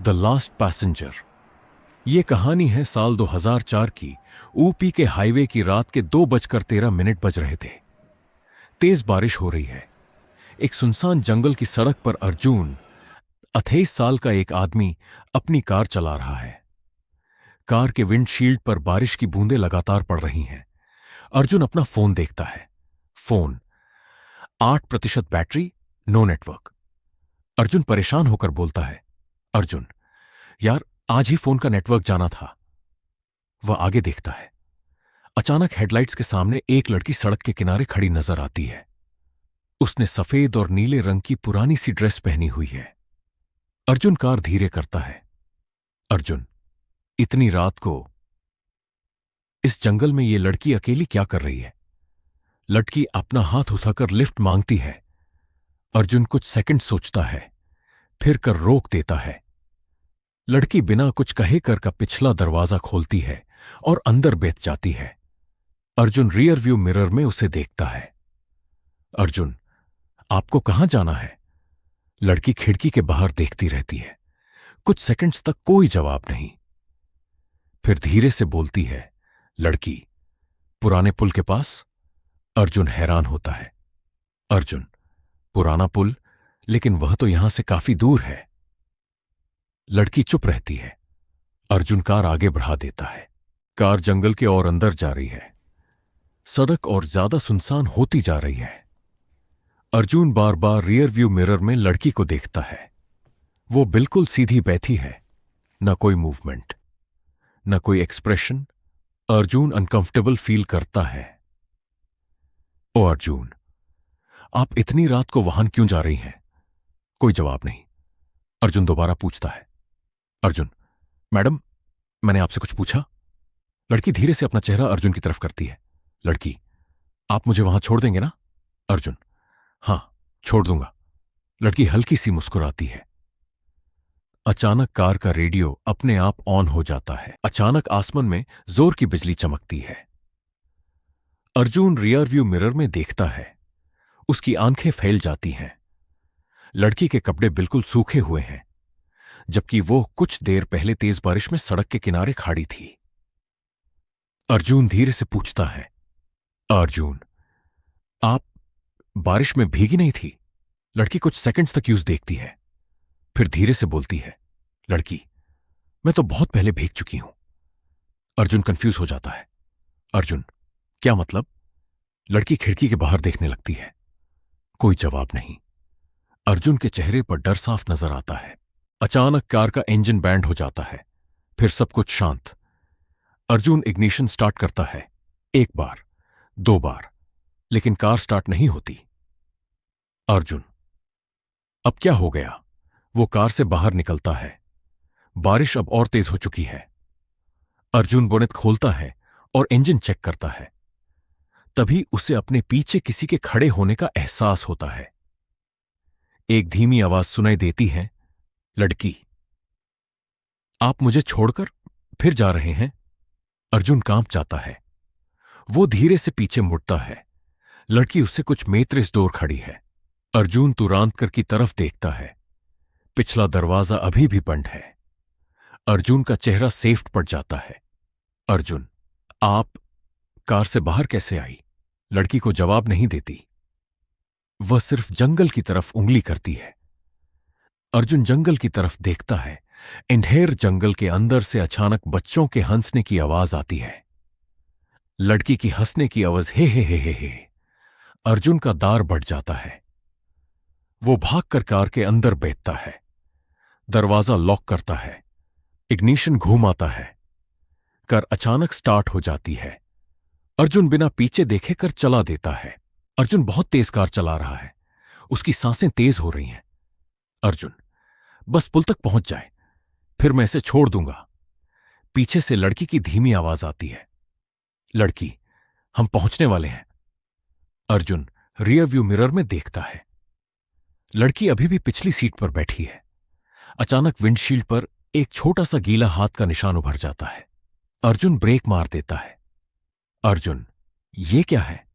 The last passenger. ये कहानी है साल 2004 की। ऊपी के हाईवे की रात के 2:13 बज रहे थे। तेज बारिश हो रही है। एक सुनसान जंगल की सड़क पर अर्जुन, 28 साल का एक आदमी, अपनी कार चला रहा है। कार के विंडशील्ड पर बारिश की बूंदें लगातार पड़ रही हैं। अर्जुन अपना फोन देखता है। Phone 8% battery, no network. Arjun परेशान होकर बोलता है, अर्जुन यार, आज ही फोन का नेटवर्क जाना था। वह आगे देखता है। अचानक हेडलाइट्स के सामने एक लड़की सड़क के किनारे खड़ी नजर आती है। उसने सफेद और नीले रंग की पुरानी सी ड्रेस पहनी हुई है। अर्जुन कार धीरे करता है। अर्जुन, इतनी रात को इस जंगल में ये लड़की अकेली क्या कर रही है? लड़की अपना हाथ उठाकर लिफ्ट मांगती है। अर्जुन कुछ सेकंड सोचता है, फिर कर रोक देता है। लड़की बिना कुछ कहे कर का पिछला दरवाजा खोलती है और अंदर बैठ जाती है। अर्जुन रियर व्यू मिरर में उसे देखता है। अर्जुन, आपको कहां जाना है? लड़की खिड़की के बाहर देखती रहती है। कुछ सेकंड्स तक कोई जवाब नहीं। फिर धीरे से बोलती है, लड़की, पुराने पुल के पास। अर्जुन हैरान होता है। अर्जुन, पुराना पुल? लेकिन वह तो यहां से काफी दूर है। लड़की चुप रहती है। अर्जुन कार आगे बढ़ा देता है। कार जंगल के और अंदर जा रही है। सड़क और ज्यादा सुनसान होती जा रही है। अर्जुन बार बार रियर व्यू मिरर में लड़की को देखता है। वो बिल्कुल सीधी बैठी है, न कोई मूवमेंट, न कोई एक्सप्रेशन। अर्जुन अनकंफर्टेबल फील करता है। ओ अर्जुन, आप इतनी रात को वहां क्यों जा रही हैं? कोई जवाब नहीं। अर्जुन दोबारा पूछता है, अर्जुन, मैडम, मैंने आपसे कुछ पूछा? लड़की धीरे से अपना चेहरा अर्जुन की तरफ करती है। लड़की, आप मुझे वहां छोड़ देंगे ना? अर्जुन, हां, छोड़ दूंगा। लड़की हल्की सी मुस्कुराती है। अचानक कार का रेडियो अपने आप ऑन हो जाता है। अचानक आसमान में जोर की बिजली चमकती है। अर्जुन रियर व्यू मिरर में देखता है। उसकी आंखें फैल जाती हैं। लड़की के कपड़े बिल्कुल सूखे हुए हैं, जबकि वो कुछ देर पहले तेज बारिश में सड़क के किनारे खड़ी थी। अर्जुन धीरे से पूछता है, अर्जुन, आप बारिश में भीगी नहीं थी? लड़की कुछ सेकंड्स तक यूं देखती है, फिर धीरे से बोलती है, लड़की, मैं तो बहुत पहले भीग चुकी हूं। अर्जुन कंफ्यूज हो जाता है। अर्जुन, क्या मतलब? लड़की खिड़की के बाहर देखने लगती है। कोई जवाब नहीं। अर्जुन के चेहरे पर डर साफ नजर आता है। अचानक कार का इंजन बैंड हो जाता है। फिर सब कुछ शांत। अर्जुन इग्निशन स्टार्ट करता है। एक बार, दो बार, लेकिन कार स्टार्ट नहीं होती। अर्जुन, अब क्या हो गया? वो कार से बाहर निकलता है। बारिश अब और तेज हो चुकी है। अर्जुन बोनेट खोलता है और इंजन चेक करता है। तभी उसे अपने पीछे किसी के खड़े होने का एहसास होता है। एक धीमी आवाज सुनाई देती है, लड़की, आप मुझे छोड़कर फिर जा रहे हैं? अर्जुन कांप जाता है। वो धीरे से पीछे मुड़ता है। लड़की उससे कुछ मीटर दूर खड़ी है। अर्जुन तुरंत कर की तरफ देखता है। पिछला दरवाजा अभी भी बंद है। अर्जुन का चेहरा सेफ्ट पड़ जाता है। अर्जुन, आप कार से बाहर कैसे आई? लड़की को जवाब नहीं देती। वह सिर्फ जंगल की तरफ उंगली करती है। अर्जुन जंगल की तरफ देखता है। अंधेर जंगल के अंदर से अचानक बच्चों के हंसने की आवाज आती है। लड़की की हंसने की आवाज हे हे हे हे हे। अर्जुन का दार बढ़ जाता है। वो भागकर कार के अंदर बैठता है। दरवाजा लॉक करता है। इग्निशन घूमाता है। कार अचानक स्टार्ट हो जाती है। अर्जुन बिना पीछे देखे कर चला देता है। अर्जुन बहुत तेज कार चला रहा है। उसकी सांसें तेज हो रही हैं। अर्जुन, बस पुल तक पहुंच जाए, फिर मैं इसे छोड़ दूंगा। पीछे से लड़की की धीमी आवाज आती है, लड़की, हम पहुंचने वाले हैं। अर्जुन रियर व्यू मिरर में देखता है। लड़की अभी भी पिछली सीट पर बैठी है। अचानक विंडशील्ड पर एक छोटा सा गीला हाथ का निशान उभर जाता है। अर्जुन ब्रेक मार देता है। अर्जुन, ये क्या है?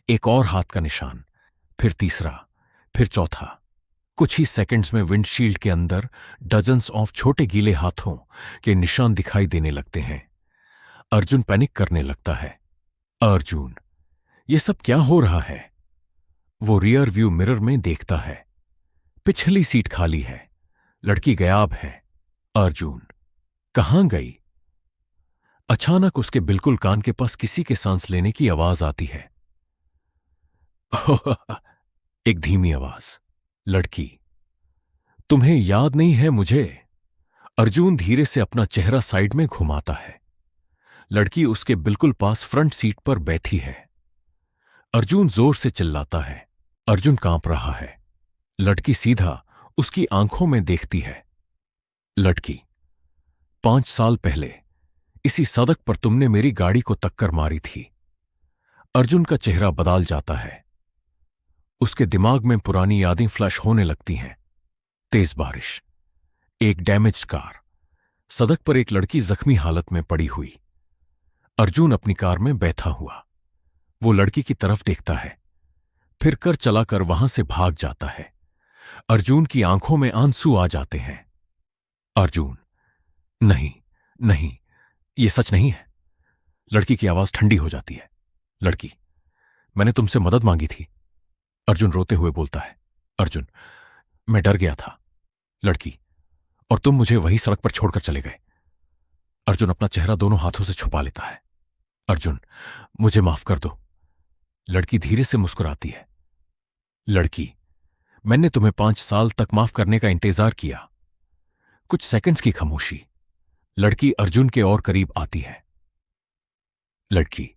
एक और हाथ का निशान, फिर तीसरा, फिर चौथा। कुछ ही सेकंड्स में विंडशील्ड के अंदर डजन्स ऑफ छोटे गीले हाथों के निशान दिखाई देने लगते हैं। अर्जुन पैनिक करने लगता है। अर्जुन, ये सब क्या हो रहा है? वो रियर व्यू मिरर में देखता है। पिछली सीट खाली है, लड़की गायब है। अर्जुन, कहां गई? अचानक उसके बिल्कुल कान के पास किसी के सांस लेने की आवाज आती है। एक धीमी आवाज, लड़की, तुम्हें याद नहीं है मुझे? अर्जुन धीरे से अपना चेहरा साइड में घुमाता है। लड़की उसके बिल्कुल पास फ्रंट सीट पर बैठी है। अर्जुन जोर से चिल्लाता है। अर्जुन कांप रहा है। लड़की सीधा उसकी आंखों में देखती है। लड़की, 5 साल पहले इसी सड़क पर तुमने मेरी गाड़ी को टक्कर मारी थी। अर्जुन का चेहरा बदल जाता है। उसके दिमाग में पुरानी यादें फ्लैश होने लगती हैं। तेज बारिश, एक डैमेज्ड कार, सड़क पर एक लड़की जख्मी हालत में पड़ी हुई। अर्जुन अपनी कार में बैठा हुआ। वो लड़की की तरफ देखता है, फिर कर चलाकर वहां से भाग जाता है। अर्जुन की आंखों में आंसू आ जाते हैं। अर्जुन, नहीं नहीं, ये सच नहीं है। लड़की की आवाज ठंडी हो जाती है। लड़की, मैंने तुमसे मदद मांगी थी। अर्जुन रोते हुए बोलता है। अर्जुन, मैं डर गया था। लड़की, और तुम मुझे वही सड़क पर छोड़कर चले गए। अर्जुन अपना चेहरा दोनों हाथों से छुपा लेता है। अर्जुन, मुझे माफ कर दो। लड़की धीरे से मुस्कुराती है। लड़की, मैंने तुम्हें 5 साल तक माफ करने का इंतजार किया। कुछ सेकंड्स की खामोशी। लड़की अर्जुन के और करीब आती है। लड़की,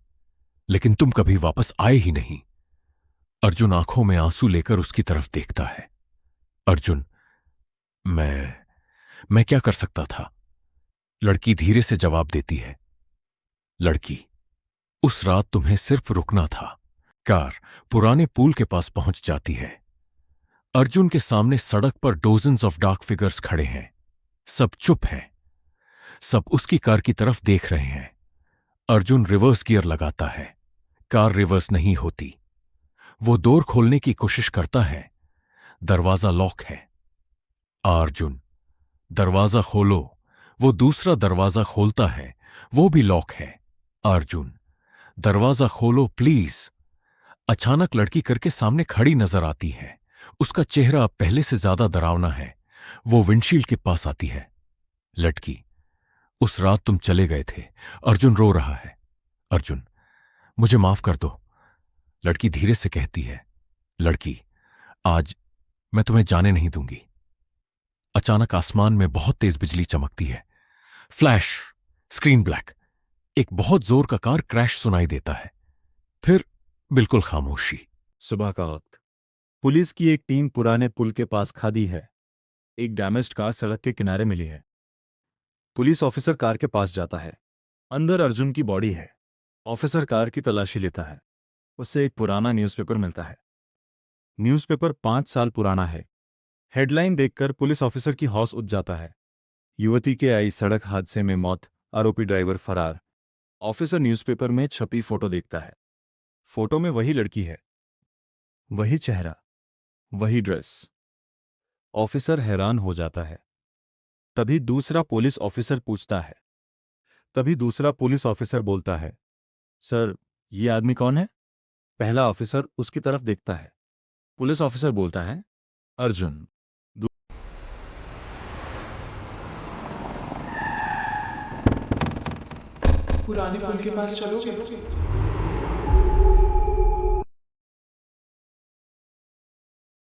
लेकिन तुम कभी वापस आए ही नहीं। अर्जुन आंखों में आंसू लेकर उसकी तरफ देखता है। अर्जुन, मैं क्या कर सकता था? लड़की धीरे से जवाब देती है। लड़की, उस रात तुम्हें सिर्फ रुकना था। कार पुराने पुल के पास पहुंच जाती है। अर्जुन के सामने सड़क पर डोजन्स ऑफ डार्क फिगर्स खड़े हैं। सब चुप हैं। सब उसकी कार की तरफ देख रहे हैं। अर्जुन रिवर्स गियर लगाता है। कार रिवर्स नहीं होती। वो डोर खोलने की कोशिश करता है। दरवाजा लॉक है। अर्जुन, दरवाजा खोलो। वो दूसरा दरवाजा खोलता है, वो भी लॉक है। अर्जुन, दरवाजा खोलो प्लीज। अचानक लड़की करके सामने खड़ी नजर आती है। उसका चेहरा अब पहले से ज्यादा डरावना है। वो विंडशील्ड के पास आती है। लड़की, उस रात तुम चले गए थे। अर्जुन रो रहा है। अर्जुन, मुझे माफ कर दो। लड़की धीरे से कहती है। लड़की, आज मैं तुम्हें जाने नहीं दूंगी। अचानक आसमान में बहुत तेज बिजली चमकती है। Flash, screen black. एक बहुत जोर का कार क्रैश सुनाई देता है। फिर बिल्कुल खामोशी। सुबह का वक्त। पुलिस की एक टीम पुराने पुल के पास खड़ी है। एक डैमेज्ड कार सड़क के किनारे मिली है। पुलिस ऑफिसर कार के पास जाता है। अंदर अर्जुन की बॉडी है। ऑफिसर कार की तलाशी लेता है। उससे एक पुराना न्यूज़पेपर मिलता है। न्यूज़पेपर 5 साल पुराना है। हेडलाइन देखकर पुलिस ऑफिसर की हौस उठ जाता है। युवती के आई सड़क हादसे में मौत, आरोपी ड्राइवर फरार। ऑफिसर न्यूज़पेपर में छपी फोटो देखता है। फोटो में वही लड़की है, वही चेहरा, वही ड्रेस। ऑफिसर हैरान हो जाता है। तभी दूसरा पुलिस ऑफिसर बोलता है, सर, ये आदमी कौन है? पहला ऑफिसर उसकी तरफ देखता है। पुलिस ऑफिसर बोलता है, अर्जुन। पुराने पुल के पास चलोगे?